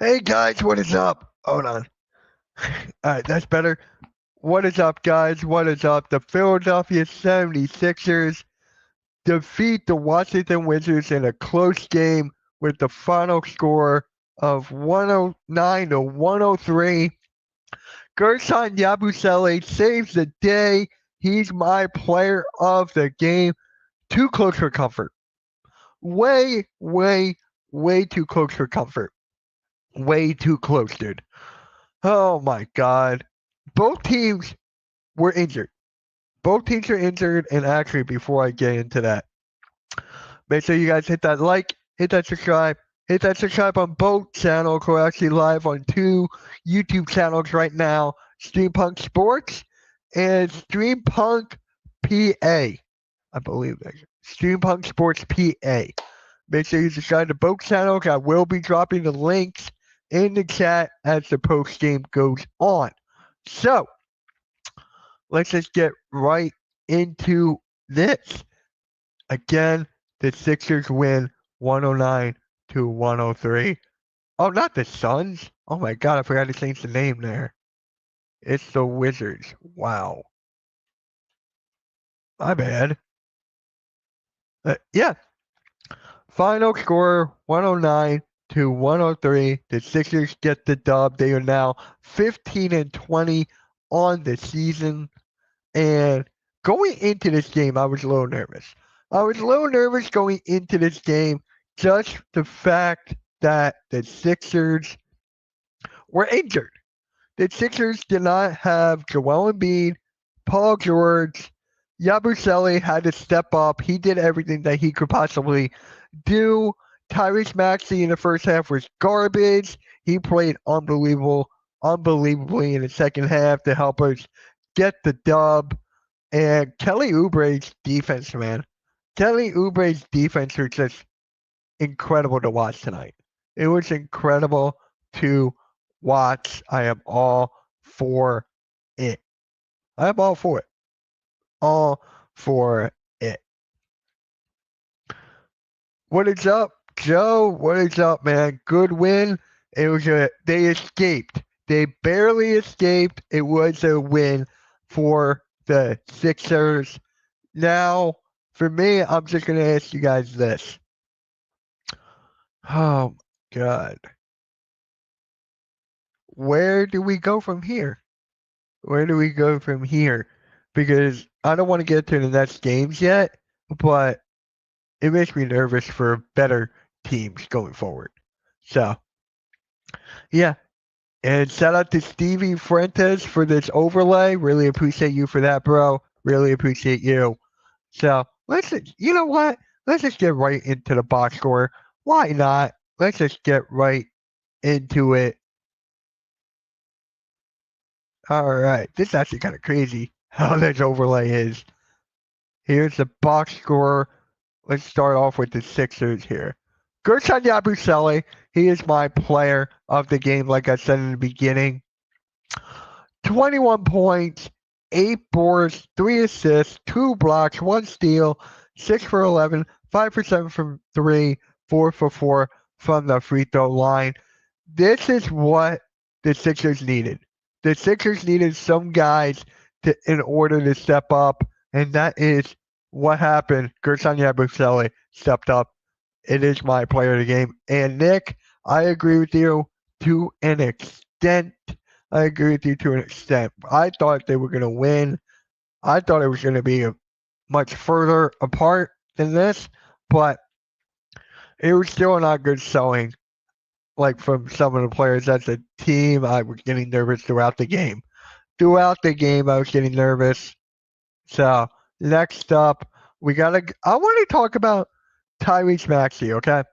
Hey guys, what is up? Hold on. Alright, that's better. What is up, guys? What is up? The Philadelphia 76ers defeat the Washington Wizards in a close game with the final score of 109 to 103. Gershon Yabusele saves the day. He's my player of the game. Too close for comfort. Way too close for comfort. Way too close, dude. Oh my God. Both teams were injured. Both teams are injured, and actually, before I get into that, make sure you guys hit that like, hit that subscribe on both channels. We're actually live on 2 YouTube channels right now, Steampunk Sports and Steampunk PA. I believe that. Steampunk Sports PA. Make sure you subscribe to both channels. I will be dropping the links in the chat as the post game goes on. So, let's just get right into this. Again, the Sixers win 109 to 103. Oh, not the Suns. Oh my God, I forgot to change the name there. It's the Wizards. Wow. My bad. Yeah. Final score 109 to 103. The Sixers get the dub. They are now 15 and 20 on the season. And going into this game, I was a little nervous. I was a little nervous going into this game, just the fact that the Sixers were injured. The Sixers did not have Joel Embiid, Paul George. Yabusele had to step up. He did everything that he could possibly do. Tyrese Maxey in the first half was garbage. He played unbelievably in the second half to help us get the dub. And Kelly Oubre's defense, man. Kelly Oubre's defense was just incredible to watch tonight. It was incredible to watch. I am all for it. I am all for it. All for it. What is up, Joe? What is up, man? Good win. They escaped. They barely escaped. It was a win for the Sixers. Now, for me, I'm just going to ask you guys this. Oh, God. Where do we go from here? Where do we go from here? Because I don't want to get to the next games yet, but it makes me nervous for better teams going forward. So, yeah. And shout out to Stevie Fuentes for this overlay. Really appreciate you for that, bro. Really appreciate you. So, you know what? Let's just get right into the box score. Why not? Let's just get right into it. All right. This is actually kind of crazy how this overlay is. Here's the box score. Let's start off with the Sixers here. Gershon Yabusele, he is my player of the game, like I said in the beginning. 21 points, 8 boards, 3 assists, 2 blocks, 1 steal, 6 for 11, 5 for 7 from 3, 4 for 4 from the free throw line. This is what the Sixers needed. The Sixers needed some guys in order to step up, and that is what happened. Gershon Yabusele stepped up. It is my player of the game. And Nick, I agree with you to an extent. I thought they were going to win. I thought it was going to be much further apart than this, but it was still not good showing. Like from some of the players as a team, I was getting nervous throughout the game. I was getting nervous. So next up, I want to talk about Tyrese Maxey, okay?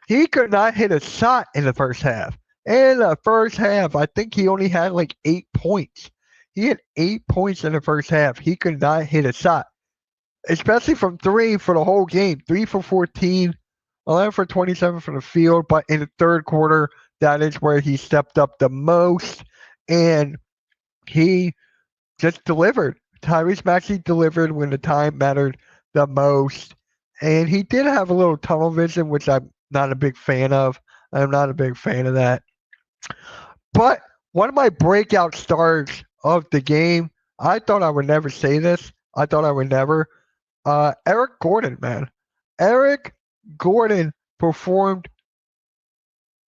He could not hit a shot in the first half. In the first half, I think he only had like 8 points. He had 8 points in the first half. He could not hit a shot, especially from 3 for the whole game. 3 for 14, 11 for 27 from the field. But in the third quarter, that is where he stepped up the most. And he just delivered. Tyrese Maxey delivered when the time mattered the most. And he did have a little tunnel vision, which I'm not a big fan of. I'm not a big fan of that. But one of my breakout stars of the game, I thought I would never say this. I thought I would never. Eric Gordon, man. Eric Gordon performed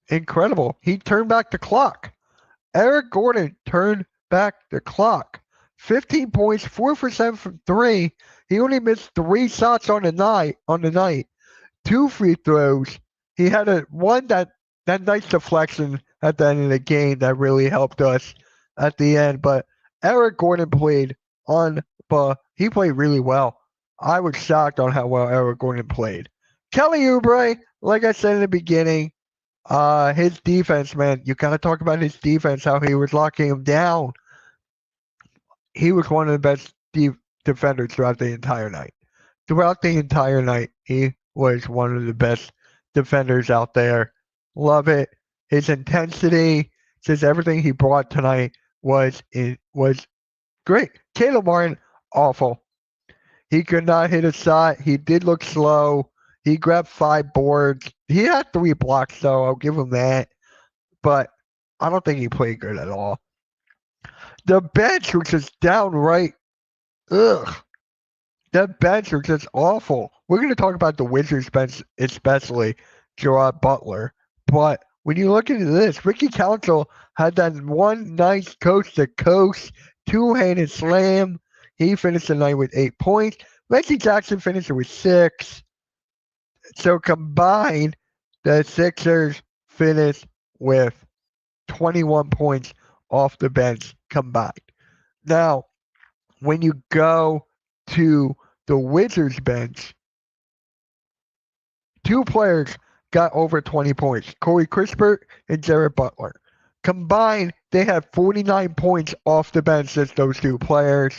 incredible. He turned back the clock. Eric Gordon turned back the clock. 15 points, 4% from three. He only missed 3 shots on the night. 2 free throws. He had that nice deflection at the end of the game that really helped us at the end. But Eric Gordon he played really well. I was shocked on how well Eric Gordon played. Kelly Oubre, like I said in the beginning, his defense, man, you gotta talk about his defense, how he was locking him down. He was one of the best defenders throughout the entire night. Throughout the entire night, he was one of the best defenders out there. Love it. His intensity, just everything he brought tonight was great. Caleb Martin, awful. He could not hit a shot. He did look slow. He grabbed 5 boards. He had 3 blocks, though. I'll give him that. But I don't think he played good at all. The bench was just downright, ugh. That bench was just awful. We're going to talk about the Wizards bench, especially Gerard Butler. But when you look into this, Ricky Council had that one nice coast-to-coast, 2-handed slam. He finished the night with 8 points. Reggie Jackson finished with 6. So combined, the Sixers finished with 21 points off the bench combined. Now, when you go to the Wizards bench, 2 players got over 20 points, Corey Kispert and Jared Butler. Combined, they had 49 points off the bench, just those 2 players.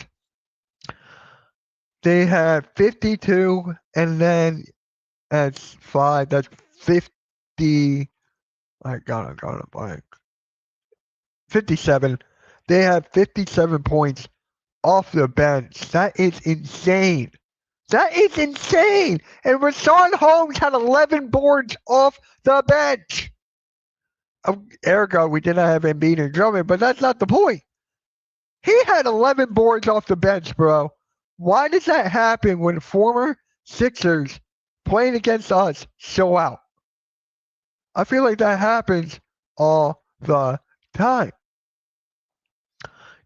They had 52, and then that's 5, that's 50. I got a blank. 57. They had 57 points off the bench. That is insane. That is insane. And Rashawn Holmes had 11 boards off the bench. Ergo, we did not have Embiid and Drummond, but that's not the point. He had 11 boards off the bench, bro. Why does that happen when former Sixers playing against us show out? I feel like that happens all the time.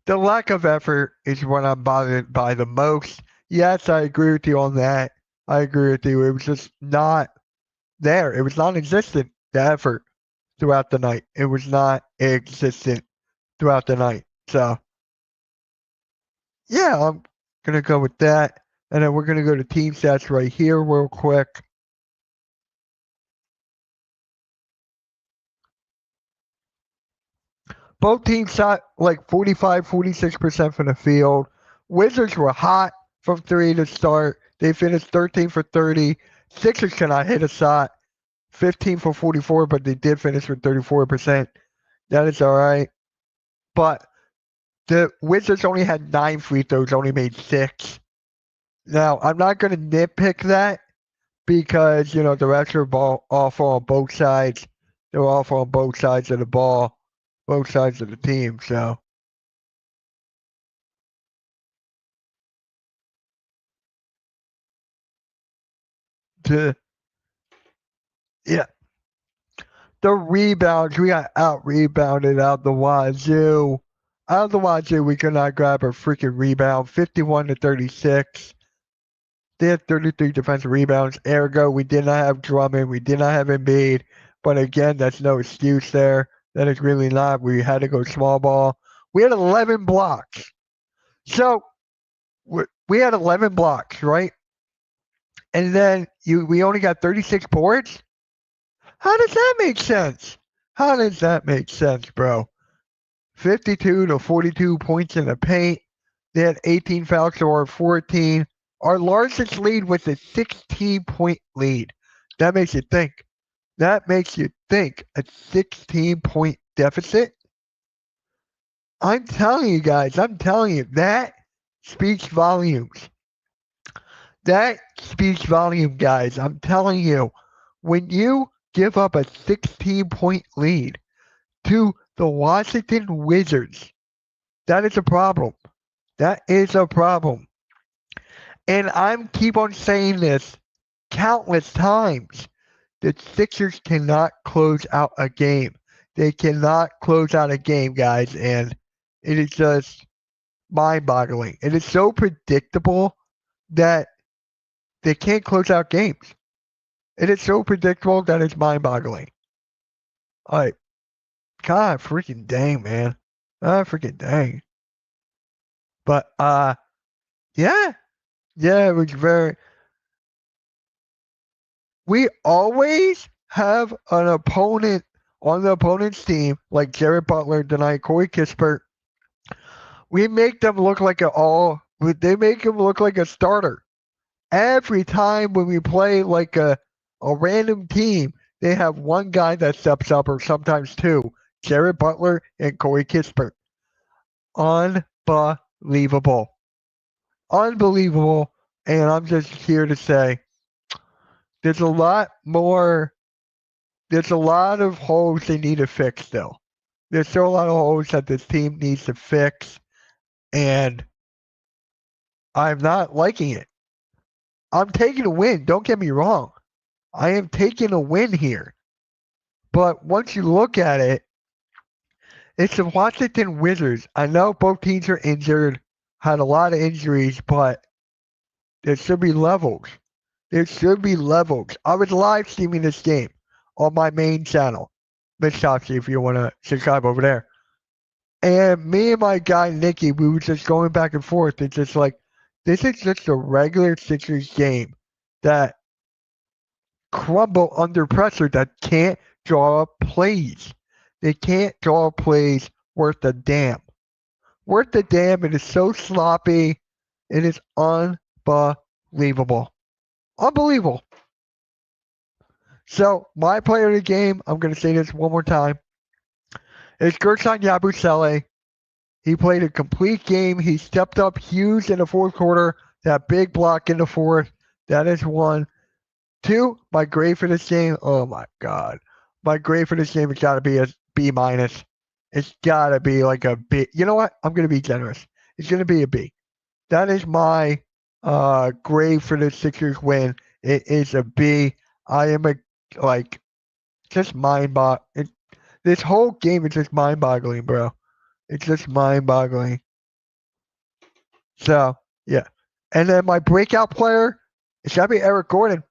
The lack of effort is what I'm bothered by the most. Yes, I agree with you on that. I agree with you. It was just not there. It was non-existent, the effort throughout the night. It was not existent throughout the night. So, yeah, I'm going to go with that. And then we're going to go to team stats right here real quick. Both teams shot like 45, 46% from the field. Wizards were hot from 3 to start. They finished 13 for 30. Sixers cannot hit a shot. 15 for 44, but they did finish with 34%. That is all right. But the Wizards only had 9 free throws, only made 6. Now, I'm not going to nitpick that because, the refs are awful on both sides. They're awful on both sides of the ball, both sides of the team. So, yeah. The rebounds, we got out-rebounded out the wazoo. Out the wazoo, we could not grab a freaking rebound. 51 to 36. They had 33 defensive rebounds. Ergo, we did not have Drummond. We did not have Embiid. But again, that's no excuse there. That is really not. We had to go small ball. We had 11 blocks. So we had 11 blocks, right? And then we only got 36 boards? How does that make sense? How does that make sense, bro? 52 to 42 points in the paint. They had 18 fouls to our 14. Our largest lead was a 16-point lead. That makes you think. That makes you think. A 16-point deficit? I'm telling you guys, that speaks volumes. That speaks volume, guys. I'm telling you, when you give up a 16-point lead to the Washington Wizards. That is a problem. That is a problem. And I'm keep on saying this countless times. The Sixers cannot close out a game. They cannot close out a game, guys, and it is just mind-boggling. It is so predictable that they can't close out games. It is so predictable that it's mind-boggling. Like, God freaking dang, man. God freaking dang. But, yeah. Yeah, it was very... We always have an opponent on the opponent's team, like Jared Butler tonight, Corey Kispert. We make them look like they make him look like a starter. Every time when we play like a random team, they have one guy that steps up, or sometimes two, Jared Butler and Corey Kispert. Unbelievable. Unbelievable. And I'm just here to say there's a lot of holes they need to fix still. There's still a lot of holes that this team needs to fix, and I'm not liking it. I'm taking a win. Don't get me wrong. I am taking a win here. But once you look at it, it's the Washington Wizards. I know both teams are injured, had a lot of injuries, but there should be levels. There should be levels. I was live streaming this game on my main channel. Mitch Topsy, if you want to subscribe over there. And me and my guy, Nikki, we were just going back and forth. It's just like, this is just a regular Sixers game that crumble under pressure, that can't draw up plays. They can't draw plays worth a damn. Worth a damn. It is so sloppy. It is unbelievable. Unbelievable. So, my player of the game, I'm going to say this one more time, is Gerson Yabusele. He played a complete game. He stepped up huge in the fourth quarter. That big block in the fourth. That is one. Two, my grade for this game. Oh, my God. My grade for this game has got to be a B minus. It's got to be like a B. You know what? I'm going to be generous. It's going to be a B. That is my grade for the Sixers win. It is a B. I am just mind-boggling. This whole game is just mind-boggling, bro. It's just mind-boggling. So, yeah. And then my breakout player, it's got to be Eric Gordon.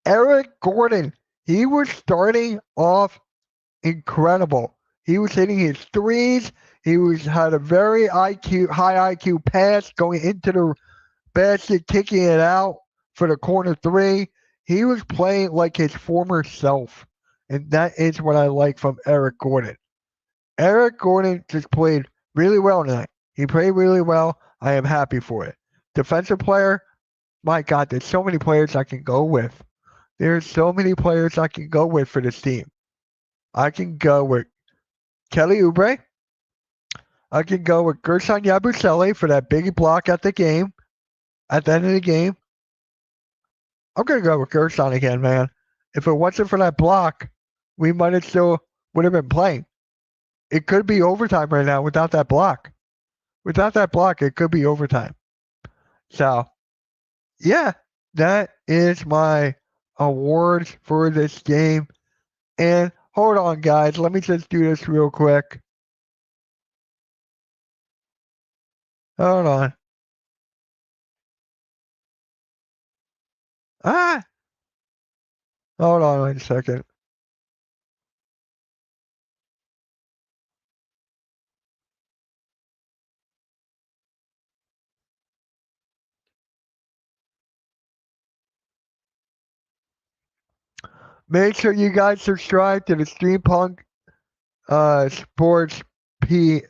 Eric Gordon, he was starting off incredible. He was hitting his threes. He had a very high IQ pass going into the basket, kicking it out for the corner three. He was playing like his former self. And that is what I like from Eric Gordon. Eric Gordon just played really well tonight. He played really well. I am happy for it. Defensive player, my God, there's so many players I can go with. There's so many players I can go with for this team. I can go with Kelly Oubre. I can go with Gerson Yabusele for that big block at the end of the game. I'm going to go with Gerson again, man. If it wasn't for that block, we might have still would have been playing. It could be overtime right now without that block. Without that block, it could be overtime. So, yeah, that is my awards for this game. And hold on, guys. Let me just do this real quick. Hold on. Hold on 1 second. Make sure you guys subscribe to the Steampunk Sports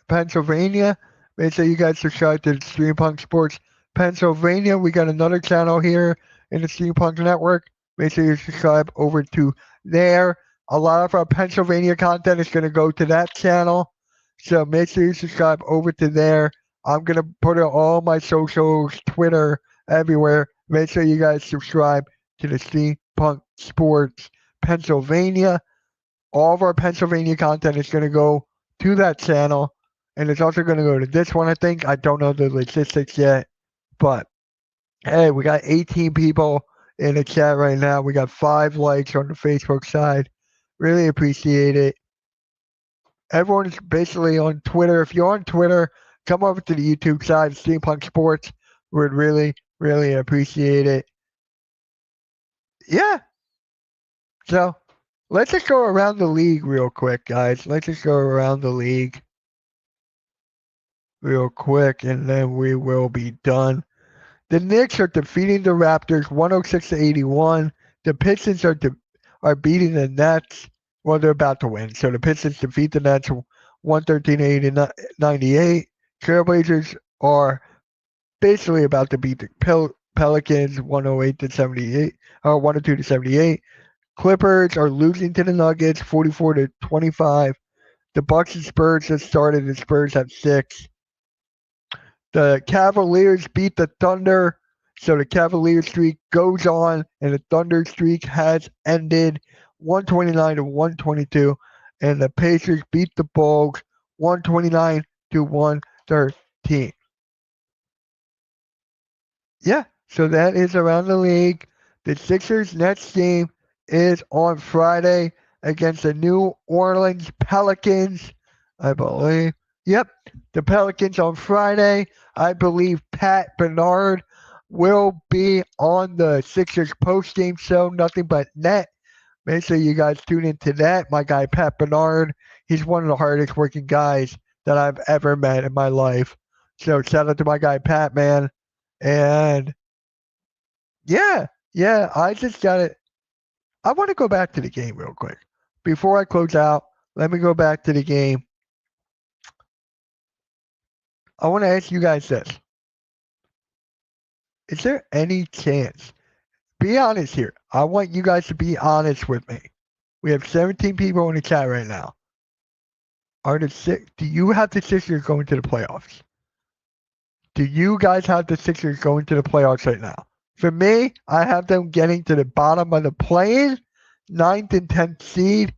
Pennsylvania. Make sure you guys subscribe to the Steampunk Sports Pennsylvania. We got another channel here in the Steampunk Network. Make sure you subscribe over to there. A lot of our Pennsylvania content is going to go to that channel. So make sure you subscribe over to there. I'm going to put it on all my socials, Twitter, everywhere. Make sure you guys subscribe to the Steampunk Sports Pennsylvania. All of our Pennsylvania content is going to go to that channel. And it's also going to go to this one, I think. I don't know the logistics yet. But, hey, we got 18 people in the chat right now. We got 5 likes on the Facebook side. Really appreciate it. Everyone's basically on Twitter. If you're on Twitter, come over to the YouTube side, Steampunk Sports. We'd really, really appreciate it. Yeah. So let's just go around the league real quick, guys. Let's just go around the league real quick, and then we will be done. The Knicks are defeating the Raptors 106-81. The Pistons are beating the Nets. Well, they're about to win. So the Pistons defeat the Nets 113-98. Trailblazers are basically about to beat the Pelicans 108-78, or 102-78. Clippers are losing to the Nuggets 44-25. The Bucks and Spurs just started. The Spurs have 6. The Cavaliers beat the Thunder, so the Cavaliers streak goes on, and the Thunder streak has ended 129-122. And the Pacers beat the Bulls 129-113. Yeah, so that is around the league. The Sixers next game is on Friday against the New Orleans Pelicans, I believe. Yep, the Pelicans on Friday. I believe Pat Bernard will be on the Sixers postgame show, Nothing But Net. Make sure you guys tune into that. My guy, Pat Bernard, he's one of the hardest working guys that I've ever met in my life. So shout out to my guy, Pat, man. And yeah, I just got it. I want to go back to the game real quick. Before I close out, let me go back to the game. I want to ask you guys this. Is there any chance? Be honest here. I want you guys to be honest with me. We have 17 people in the chat right now. Do you have the Sixers going to the playoffs? Do you guys have the Sixers going to the playoffs right now? For me, I have them getting to the bottom of the play-in, 9th and 10th seed.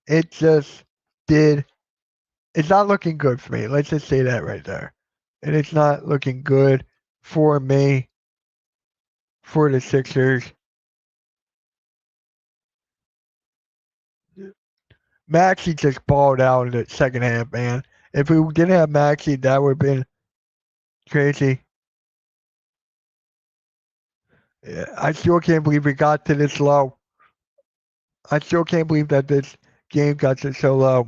It just did. It's not looking good for me. Let's just say that right there. And it's not looking good for me, for the Sixers. Maxey just balled out in the second half, man. If we didn't have Maxey, that would have been crazy. Yeah, I still can't believe we got to this low. I still can't believe that this game got to so low.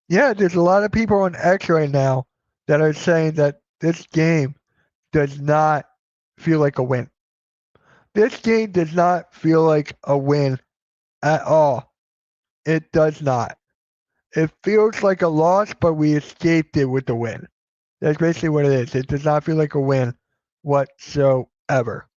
Yeah, there's a lot of people on X right now that are saying that this game does not feel like a win. This game does not feel like a win at all. It does not. It feels like a loss, but we escaped it with the win. That's basically what it is. It does not feel like a win whatsoever.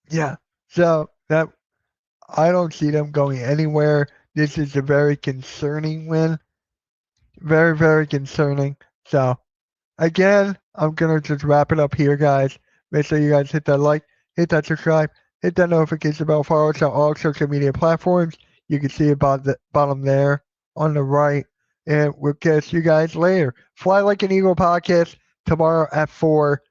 Yeah. So that I don't see them going anywhere. This is a very concerning win. Very, very concerning. So again, I'm gonna just wrap it up here, guys. Make sure you guys hit that like, hit that subscribe, hit that notification bell, follow us on all social media platforms. You can see about the bottom there on the right. And we'll catch you guys later. Fly Like an Eagle podcast tomorrow at 4.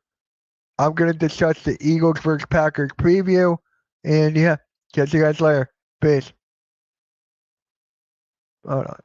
I'm gonna discuss the Eagles versus Packers preview. And yeah, catch you guys later. Peace. Hold on.